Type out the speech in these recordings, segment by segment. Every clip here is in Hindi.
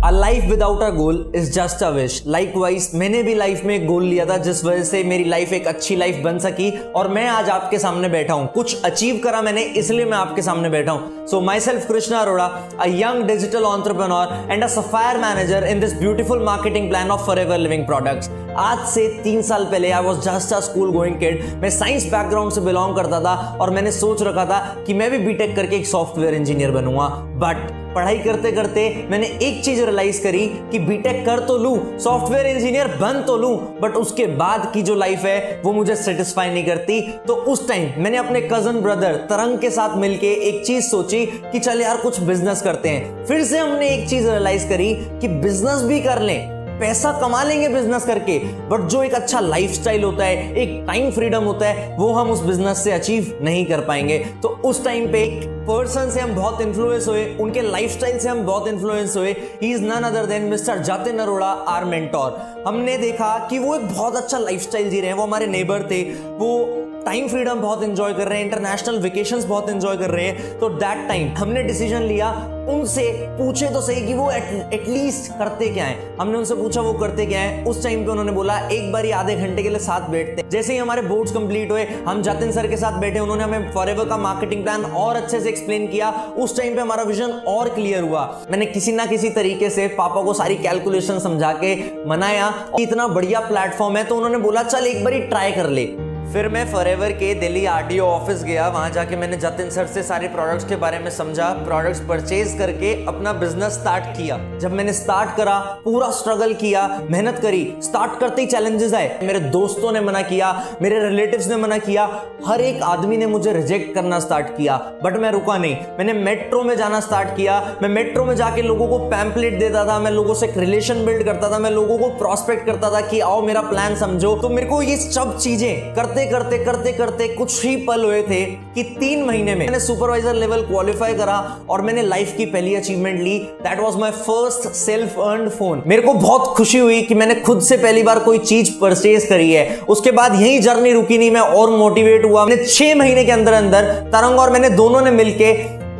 A life without a goal is just a wish. Likewise, मैंने भी लाइफ में एक गोल लिया था जिस वजह से मेरी लाइफ एक अच्छी लाइफ बन सकी और मैं आज आपके सामने बैठा हूं। कुछ अचीव करा मैंने, इसलिए मैं आपके सामने बैठा हूं। So myself Krishna Arora, a young digital entrepreneur and a sapphire manager in this beautiful marketing plan of Forever Living Products. आज से 3 साल पहले I was just a school going kid. मैं साइंस बैकग्राउंड से बिलोंग करता था और मैंने सोच रखा था कि मैं भी बीटेक करके एक सॉफ्टवेयर इंजीनियर बनूंगा। बट पढ़ाई करते करते मैंने एक चीज रियलाइज करी कि बीटेक कर तो लूं, सॉफ्टवेयर इंजीनियर बन तो लूं, बट उसके बाद की जो लाइफ है वो मुझे सेटिस्फाई नहीं करती। तो उस टाइम मैंने अपने कजन ब्रदर तरंग के साथ मिलके एक चीज सोची कि चल यार कुछ बिजनेस करते हैं। फिर से हमने एक चीज रियलाइज करी कि बिजनेस भी कर लें, पैसा कमा लेंगे बिजनेस करके, बट जो एक अच्छा लाइफस्टाइल होता है, एक टाइम फ्रीडम होता है, वो हम उस बिजनेस से अचीव नहीं कर पाएंगे। तो उस टाइम पे एक पर्सन से हम बहुत इन्फ्लुएंस हुए, उनके लाइफस्टाइल से हम बहुत इन्फ्लुएंस हुए। He is none other than mister Jatin Arora, our mentor. हमने देखा कि वो एक बहुत अच्छा लाइफस्टाइल जी रहे हैं, वो हमारे नेबर थे, वो टाइम फ्रीडम बहुत एंजॉय कर रहे हैं, इंटरनेशनल वेकेशंस बहुत एंजॉय कर रहे हैं। तो दैट टाइम हमने डिसीजन लिया, उनसे पूछे तो सही कि वो एटलीस्ट करते क्या है। हमने उनसे पूछा वो करते क्या है। उस टाइम पे उन्होंने बोला एक बार आधे घंटे के लिए साथ बैठते हैं। जैसे ही हमारे बोर्ड्स कंप्लीट हुए, हम जतिन सर के साथ बैठे, उन्होंने हमें फॉरएवर का मार्केटिंग प्लान और अच्छे से एक्सप्लेन किया। उस टाइम पे हमारा विजन और क्लियर हुआ। मैंने किसी ना किसी तरीके से पापा को सारी कैलकुलेशन समझा के मनाया, इतना बढ़िया प्लेटफॉर्म है तो उन्होंने बोला चल एक बार ट्राई कर ले। फिर मैं फॉरएवर के दिल्ली आरटीओ ऑफिस गया, वहां जाके मैंने जतिन सर से सारे प्रोडक्ट्स के बारे में समझा, प्रोडक्ट्स परचेज करके अपना बिजनेस स्टार्ट किया। जब मैंने स्टार्ट करा, पूरा स्ट्रगल किया, मेहनत करी, स्टार्ट करते ही चैलेंजेस आए। मेरे दोस्तों ने मना किया, मेरे रिलेटिव्स ने मना किया, हर एक आदमी ने मुझे रिजेक्ट करना स्टार्ट किया, बट मैं रुका नहीं। मैंने मेट्रो में जाना स्टार्ट किया। मैं मेट्रो में जाके लोगों को पैम्पलेट देता था, मैं लोगों से एक रिलेशन बिल्ड करता था, मैं लोगों को प्रॉस्पेक्ट करता था कि आओ मेरा प्लान समझो। तो मेरे को ये सब चीजें करते करते कुछ ही पल हुए थे कि 3 महीने में मैंने सुपरवाइजर लेवल क्वालिफाई करा और मैंने लाइफ की पहली अचीवमेंट ली। That was my first self earned phone. मेरे को बहुत खुशी हुई कि मैंने खुद से पहली बार कोई चीज परचेज करी है। उसके बाद यही जर्नी रुकी नहीं, मैं और मोटिवेट हुआ। मैंने 6 महीने के अंदर अंदर तरंग और मैंने दोनों ने मिलके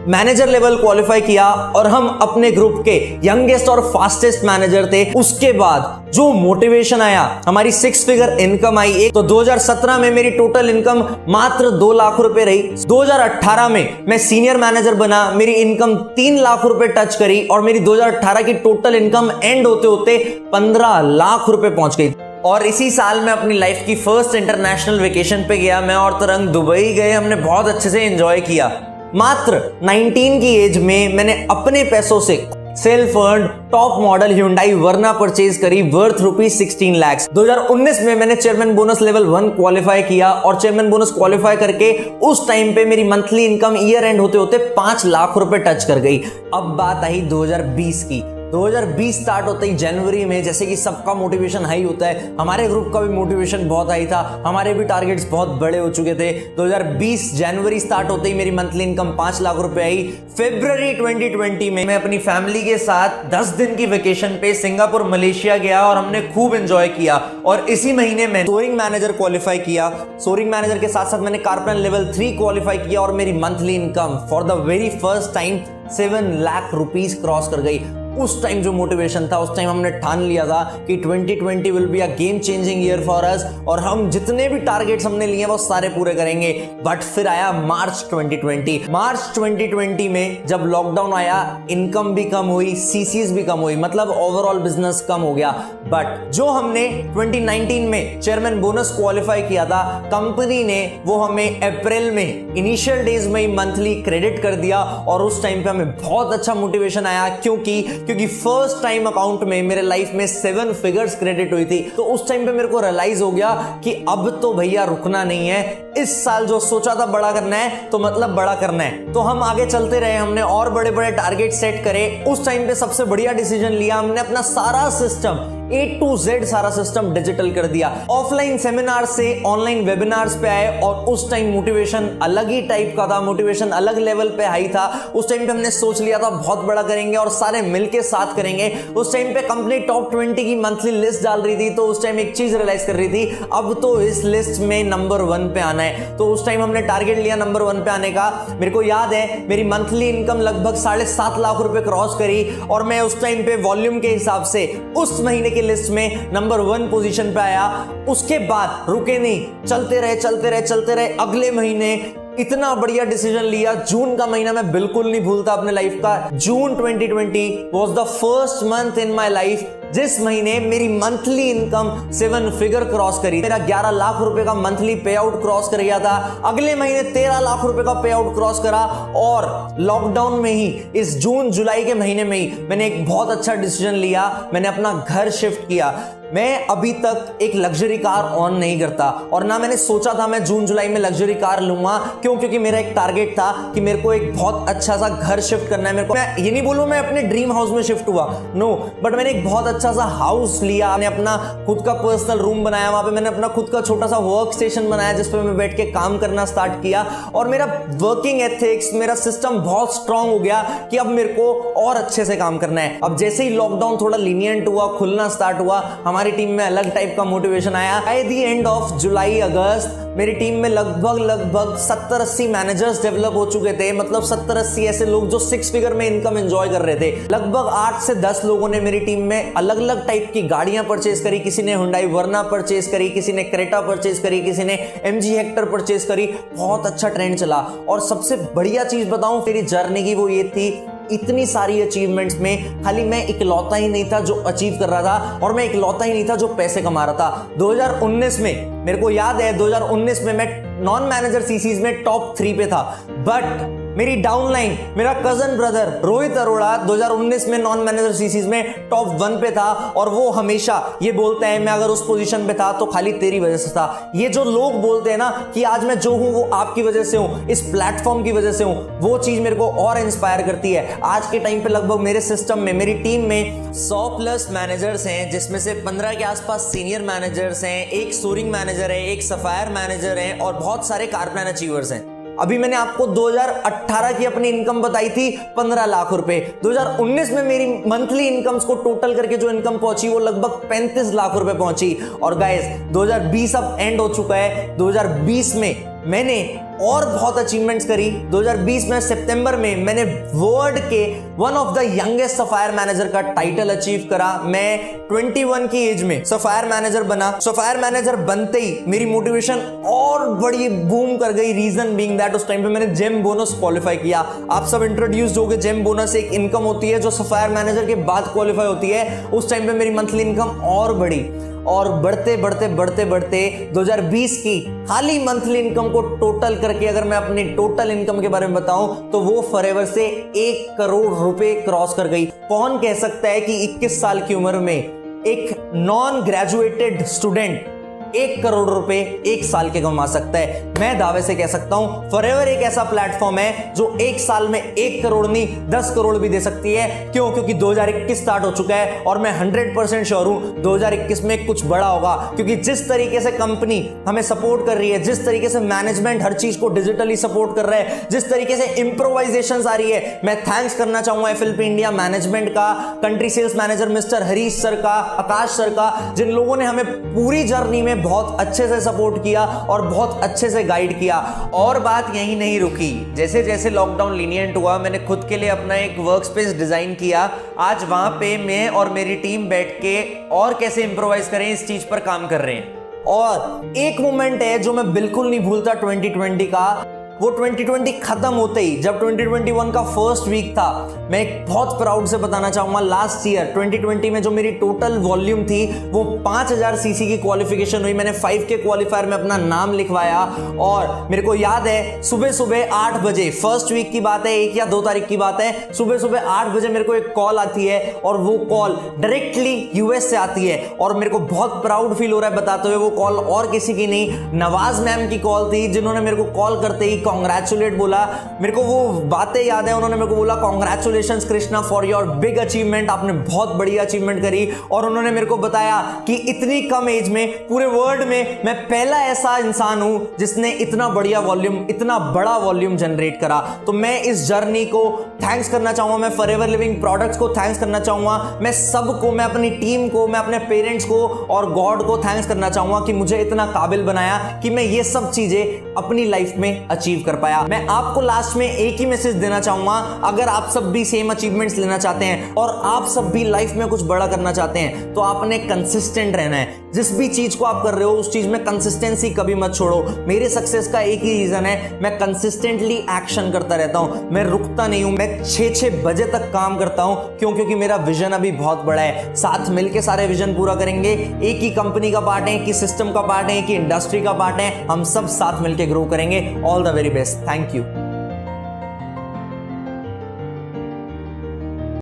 मैनेजर लेवल क्वालिफाई किया और हम अपने ग्रुप के यंगेस्ट और फास्टेस्ट मैनेजर थे। उसके बाद जो मोटिवेशन आया, हमारी 6 फिगर इनकम आई। तो 2017 में मेरी टोटल इनकम मात्र 2 लाख रुपए रही। 2018 में मैं सीनियर मैनेजर बना, मेरी इनकम 3 लाख रुपए टच करी और मेरी 2018 की टोटल इनकम एंड होते होते 15 लाख रुपए पहुंच गई। और इसी साल मैं अपनी लाइफ की फर्स्ट इंटरनेशनल वेकेशन पे गया। मैं और तरंग दुबई गए, हमने बहुत अच्छे से एंजॉय किया। मात्र 19 की एज में मैंने अपने पैसों से self earned top model Hyundai वर्ना परचेज करी वर्थ ₹16 लाख। 2019 में मैंने चेयरमैन बोनस लेवल 1 क्वालिफाई किया और चेयरमैन बोनस क्वालिफाई करके उस टाइम पे मेरी मंथली इनकम ईयर एंड होते होते 5 लाख रुपए टच कर गई। अब बात आई 2020 की। 2020 स्टार्ट होते ही जनवरी में, जैसे कि सबका मोटिवेशन हाई होता है, हमारे ग्रुप का भी मोटिवेशन बहुत हाई था, हमारे भी टारगेट्स बहुत बड़े हो चुके थे। 2020 जनवरी स्टार्ट होते ही मेरी मंथली इनकम 5 लाख रुपए आई। फरवरी 2020 में मैं अपनी फैमिली के साथ 10 दिन की वेकेशन पे सिंगापुर मलेशिया गया और हमने खूब एंजॉय किया। और इसी महीने में सोरिंग मैनेजर क्वालिफाई किया। सोरिंग मैनेजर के साथ साथ मैंने कारपेन लेवल 3 क्वालिफाई किया और मेरी monthly income for the very first time 7 lakh rupees cross कर गई। उस टाइम जो मोटिवेशन था, उस टाइम हमने ठान लिया था कि 2020 will be a game changing year for us और हम जितने भी टारगेट्स हमने लिए वो सारे पूरे करेंगे। बट फिर आया मार्च 2020। मार्च 2020 में जब लॉकडाउन आया, इनकम भी कम हुई, सीसीज भी कम हुई, मतलब ओवरऑल बिजनेस कम हो गया। बट जो हमने 2019 में चेयरमैन बोनस क्वालिफाई किया था, कंपनी ने वो हमें अप्रैल में इनिशियल डेज में ही मंथली क्रेडिट कर दिया और उस टाइम पे हमें बहुत अच्छा मोटिवेशन आया क्योंकि फर्स्ट टाइम अकाउंट में मेरे लाइफ में 7 फिगर्स क्रेडिट हुई थी। तो उस टाइम पे मेरे को रियलाइज हो गया कि अब तो भैया रुकना नहीं है। इस साल जो सोचा था बड़ा करना है तो मतलब बड़ा करना है। तो हम आगे चलते रहे, हमने और बड़े बड़े टारगेट सेट करे। उस टाइम पे सबसे बढ़िया डिसीजन लिया, हमने अपना सारा सिस्टम A to Z सारा सिस्टम डिजिटल कर दिया। ऑफलाइन सेमिनार से ऑनलाइन वेबिनार्स पे आए और उस टाइम मोटिवेशन अलग ही टाइप का था, मोटिवेशन अलग लेवल पे हाई था। उस टाइम पे हमने सोच लिया था बहुत बड़ा करेंगे और सारे मिलके साथ करेंगे। उस टाइम पे कंपनी टॉप 20 की मंथली लिस्ट डाल रही थी, तो उस टाइम एक चीज रियलाइज कर रही थी, अब तो इस लिस्ट में नंबर 1 पे आना है। तो उस टाइम हमने टारगेट लिया नंबर 1 पे आने का। मेरे को याद है मेरी मंथली इनकम लगभग 7.5 लाख रुपए क्रॉस करी और मैं उस टाइम पे वॉल्यूम के हिसाब से उस महीने की लिस्ट में नंबर 1 पोजीशन पे आया। उसके बाद रुके नहीं, चलते रहे। अगले महीने इतना बढ़िया डिसीजन लिया। जून का महीना मैं बिल्कुल नहीं भूलता अपने लाइफ का। जून 2020 was the first month in my life जिस महीने मेरी मंथली इनकम 7 फिगर क्रॉस करी। मेरा 11 लाख रुपए का मंथली पे आउट क्रॉस कर गया था। अगले महीने 13 लाख रुपए का पे आउट क्रॉस करा और लॉकडाउन में ही इस जून जुलाई के महीने में ही मैंने एक बहुत अच्छा डिसीजन लिया। मैंने अपना घर शिफ्ट किया। मैं अभी तक एक लग्जरी कार ऑन नहीं करता और ना मैंने सोचा था मैं जून जुलाई में लग्जरी कार लूंगा। क्यों? क्योंकि मेरा एक टारगेट था कि मेरे को एक बहुत अच्छा सा घर शिफ्ट करना है। मेरे को, मैं ये नहीं बोलूं मैं अपने ड्रीम हाउस में शिफ्ट हुआ, नो, बट मैंने एक बहुत अच्छा सा हाउस लिया। मैंने अपना खुद का पर्सनल रूम बनाया, वहां पे मैंने अपना खुद का छोटा सा वर्क स्टेशन बनाया जिस पे मैं बैठ के काम करना स्टार्ट किया और मेरा वर्किंग एथिक्स, मेरा सिस्टम बहुत स्ट्रांग हो गया कि अब मेरे को और अच्छे से काम करना है। अब जैसे ही लॉकडाउन थोड़ा लीनियंट हुआ, खुलना स्टार्ट हुआ, हमारी टीम में अलग टाइप का मोटिवेशन आया। By the end of July अगस्त मेरी टीम में लगभग 70-80 मैनेजर्स डेवलप हो चुके थे। मतलब 70-80 ऐसे लोग जो 6 फिगर में इनकम एंजॉय कर रहे थे। लगभग 8 से 10 लोगों ने मेरी टीम में अलग अलग टाइप की गाड़ियां परचेज करी। किसी ने हुंडई वर्ना परचेज करी, किसी ने क्रेटा परचेज करी, किसी ने MG हेक्टर परचेज करी। बहुत अच्छा ट्रेंड चला। और सबसे बढ़िया चीज बताऊं मेरी जर्नी की, वो ये थी, इतनी सारी अचीवमेंट्स में खाली मैं इकलौता ही नहीं था जो अचीव कर रहा था और मैं इकलौता ही नहीं था जो पैसे कमा रहा था। 2019 में मेरे को याद है 2019 में मैं नॉन मैनेजर सीसीज में टॉप 3 पे था। बट मेरी डाउनलाइन, मेरा कजन ब्रदर रोहित अरोड़ा 2019 में नॉन मैनेजर सीसीज में टॉप 1 पे था और वो हमेशा ये बोलता है मैं अगर उस पोजीशन पे था तो खाली तेरी वजह से था। ये जो लोग बोलते हैं ना कि आज मैं जो हूं वो आपकी वजह से हूं, इस प्लेटफॉर्म की वजह से हूं, वो चीज मेरे को और इंस्पायर करती है। आज के टाइम पे लगभग मेरे सिस्टम में, मेरी टीम में 100+ मैनेजर्स हैं जिसमें से 15 के आसपास सीनियर मैनेजर्स हैं, एक सोरिंग मैनेजर है, एक सफायर मैनेजर है और बहुत सारे कार प्लान अचीवर्स हैं। अभी मैंने आपको 2018 की अपनी इनकम बताई थी 15 लाख रुपए। 2019 में मेरी मंथली इनकम्स को टोटल करके जो इनकम पहुंची वो लगभग 35 लाख रुपए पहुंची। और गाइस 2020 अब एंड हो चुका है। 2020 में मैंने और बहुत अचीवमेंट्स करी। 2020 में सितंबर में मैंने वर्ल्ड के one of the youngest sapphire manager का टाइटल अचीव करा। मैं 21 की एज में सफायर मैनेजर बना। सफायर मैनेजर बनते ही मेरी मोटिवेशन और बड़ी बूम कर गई। रीजन बीइंग दैट उस टाइम पे मैंने जेम बोनस क्वालिफाई किया। आप सब इंट्रोड्यूस हो गए, जेम बोनस एक इनकम होती है जो सफायर मैनेजर के बाद क्वालिफाई होती है। उस टाइम पे मेरी मंथली इनकम और बढ़ी और बढ़ते 2020 की खाली मंथली इनकम को टोटल करके अगर मैं अपनी टोटल इनकम के बारे में बताऊं तो वो फॉरएवर से 1 करोड़ रुपए क्रॉस कर गई। कौन कह सकता है कि 21 साल की उम्र में एक नॉन ग्रेजुएटेड स्टूडेंट 1 करोड़ रुपए 1 साल के कमा सकता है? मैं दावे से कह सकता हूं फॉरएवर एक ऐसा प्लेटफॉर्म है जो 1 साल में 1 करोड़ नहीं 10 करोड़ भी दे सकती है। क्यों? क्योंकि 2021 स्टार्ट हो चुका है और मैं 100% श्योर हूं 2021 में कुछ बड़ा होगा। क्योंकि जिस तरीके से कंपनी हमें सपोर्ट कर रही है, जिस तरीके से मैनेजमेंट हर चीज को डिजिटली सपोर्ट कर रहा है, जिस तरीके से इंप्रोवाइजेशन आ रही है, मैं थैंक्स करना चाहूंगा FLP इंडिया मैनेजमेंट का, country sales manager mister Harish sir का, आकाश सर का, जिन लोगों ने हमें पूरी जर्नी में बहुत अच्छे से सपोर्ट किया और बहुत अच्छे से गाइड किया। और बात यहीं नहीं रुकी। जैसे जैसे लॉकडाउन लीनियंट हुआ मैंने खुद के लिए अपना एक वर्क स्पेस डिजाइन किया। आज वहां पे मैं और मेरी टीम बैठ के और कैसे इंप्रोवाइज करें इस चीज पर काम कर रहे हैं। और एक मोमेंट है जो मैं बिल्कुल नहीं भूलता 2020 का। वो 2020 खत्म होते ही जब 2021 का फर्स्ट वीक था, मैं एक बहुत प्राउड से बताना चाहूंगा लास्ट ईयर 2020 में जो मेरी टोटल वॉल्यूम थी वो 5000 सीसी की क्वालिफिकेशन हुई। मैंने 5K क्वालिफायर में अपना नाम लिखवाया और मेरे को याद है सुबह सुबह 8 बजे, फर्स्ट वीक की बात है, 1 या 2 तारीख की बात है, सुबह सुबह 8 बजे मेरे को एक कॉल आती है और वो कॉल डायरेक्टली US से आती है। और मेरे को बहुत प्राउड फील हो रहा है बताते हुए, वो कॉल और किसी की नहीं, नवाज मैम की कॉल थी जिन्होंने मेरे को कॉल करते ही कॉन्ग्रेचुलेट बोला, मेरे को वो बातें याद है, उन्होंने मेरे को बोला congratulations Krishna for your big achievement, आपने बहुत बड़ी अचीवमेंट करी। और उन्होंने मेरे को बताया कि इतनी कम एज में पूरे वर्ल्ड में मैं पहला ऐसा इंसान हूं जिसने इतना बढ़िया वॉल्यूम, इतना बड़ा वॉल्यूम जनरेट करा। तो मैं इस जर्नी को थैंक्स करना चाहूंगा, मैं फॉरएवर लिविंग प्रोडक्ट्स को थैंक्स करना चाहूंगा, मैं सबको, मैं अपनी टीम को, मैं अपने पेरेंट्स को और गॉड को थैंक्स करना चाहूंगा कि मुझे इतना काबिल बनाया कि मैं ये सब चीजें अपनी लाइफ में अचीव कर पाया। मैं आपको लास्ट में एक ही मैसेज देना चाहूंगा, अगर आप सब भी सेम अचीवमेंट्स लेना चाहते हैं और आप सब भी लाइफ में कुछ बड़ा करना चाहते हैं तो आपने कंसिस्टेंट रहना है। जिस भी चीज को आप कर रहे हो उस चीज में कंसिस्टेंसी कभी मत छोड़ो। मेरे सक्सेस का एक ही रीजन है, मैं कंसिस्टेंटली एक्शन करता रहता हूं, मैं रुकता नहीं हूं, मैं 6 बजे तक काम करता हूं। क्यों? क्योंकि मेरा विजन अभी बहुत बड़ा है। साथ मिलके सारे विजन पूरा करेंगे। एक ही कंपनी का पार्ट है, एक ही सिस्टम का पार्ट है, एक ही इंडस्ट्री का पार्ट है, हम सब साथ मिलके ग्रो करेंगे। All the very best, thank you.